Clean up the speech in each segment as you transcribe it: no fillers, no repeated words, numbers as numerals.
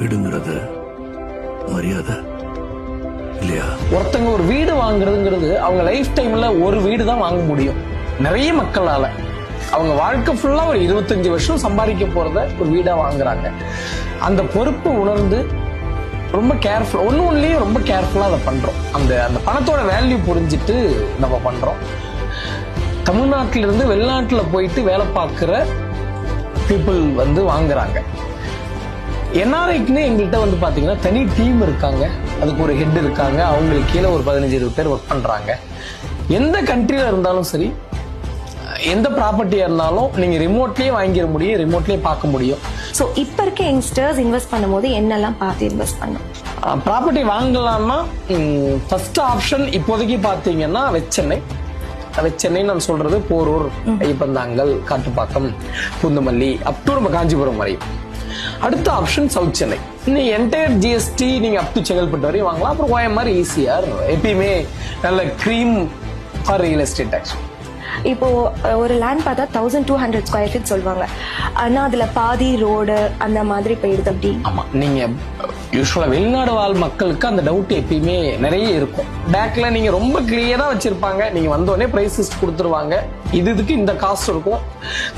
வீடுங்கிறது மரியாதை இல்லையா? ஒருத்தங்க ஒரு வீடு வாங்குறதுங்கிறது அவங்க லைஃப் டைம்ல ஒரு வீடு தான் வாங்க முடியும். நிறைய மக்களால அவங்க வாழ்க்கை ஃபுல்லா ஒரு 25 வருஷம் சம்பாதிக்க போறத ஒரு வீடா வாங்குறாங்க. அந்த பொறுப்பு உணர்ந்து ரொம்ப கேர்ஃபுல், ஒன்னுலயும் ரொம்ப கேர்ஃபுல்லா அதை பண்றோம். அந்த அந்த பணத்தோட வேல்யூ புரிஞ்சுட்டு நம்ம பண்றோம். தமிழ்நாட்டில இருந்து வெளிநாட்டுல போயிட்டு வேலை பார்க்கிற பீப்புள் வந்து வாங்குறாங்க. என்ஆர்ஐக்குன்னு எங்கள்கிட்ட வந்து பாத்தீங்கன்னா தனி டீம் இருக்காங்க, அதுக்கு ஒரு ஹெட் இருக்காங்க, அவங்களுக்கு கீழே ஒரு 15-20 பேர் ஒர்க் பண்றாங்க. எந்த கண்ட்ரில இருந்தாலும் சரி, எந்த ப்ராப்பர்ட்டியா இருந்தாலும் நீங்க ரிமோட்லயே வாங்கிட முடியும், ரிமோட்லயே பார்க்க முடியும். ஸோ இப்போ இருக்க யங்ஸ்டர்ஸ் இன்வெஸ்ட் பண்ணும்போது என்னெல்லாம் பார்த்து இன்வெஸ்ட் பண்ணும்? ப்ராப்பர்ட்டி வாங்கலாம்னா ஃபர்ஸ்ட் ஆப்ஷன் இப்போதைக்கு பாத்தீங்கன்னா வெச்சென்னை. வெச்சென்னை நான் சொல்றது போரூர், ஐயப்பந்தாங்கல், காட்டுப்பாக்கம், பூந்தமல்லி அப் டு நம்ம காஞ்சிபுரம் வரை. அடுத்த ஆப்ஷன் சவுத் சென்னை. நீங்க என்டையர் ஜிஎஸ்டி நீங்க அப் டு செங்கல்பட்டு வரையும் வாங்கலாம். அப்புறம் OMR ஈசிஆர் எப்பயுமே நல்ல cream for real estate takes. இப்போ ஒரு லேண்ட் பார்த்தா 1200 ஸ்கொயர் ஃபீட் சொல்லுவாங்க, ஆனா அதுல பாதி ரோடு அந்த மாதிரி போயிடுது. அப்படி ஆமா, நீங்க யூஸ்வலா வெளிநாடு வாழ் மக்களுக்கு அந்த டவுட் எப்பயுமே நிறைய இருக்கும். பேக்ல நீங்க ரொம்ப கிளியரா வச்சிருப்பாங்க, நீங்க வந்தோடனே பிரைஸ் லிஸ்ட் கொடுத்துருவாங்க, இதுக்கு இந்த காஸ்ட் இருக்கும்.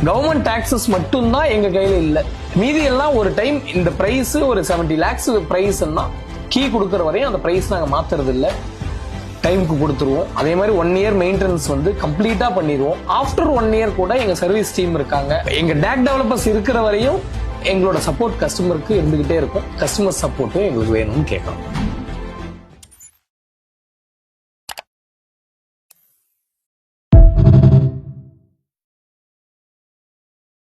கவர்மெண்ட் டாக்ஸஸ் மட்டும்தான் எங்க கையில இல்ல, மீதி எல்லாம் ஒரு டைம் இந்த பிரைஸ் ஒரு 70 lakhs பிரைஸ்ன்னா கீ கொடுக்கற வரையும் அந்த பிரைஸ் நாங்க மாத்துறது இல்ல, டைமுக்கு கொடுத்துருவோம். அதே மாதிரி 1 year மெயின்டெனன்ஸ் வந்து கம்ப்ளீட்டா பண்ணிடுவோம். ஆஃப்டர் 1 year கூட எங்க சர்வீஸ் டீம் இருக்காங்க. எங்க டேக் டெவலப்பர்ஸ் இருக்கிற வரையும் எங்களோட சப்போர்ட் கஸ்டமருக்கு இருந்துகிட்டே இருக்கும். கஸ்டமர் சப்போர்ட்டும் எங்களுக்கு வேணும்னு கேட்கணும்.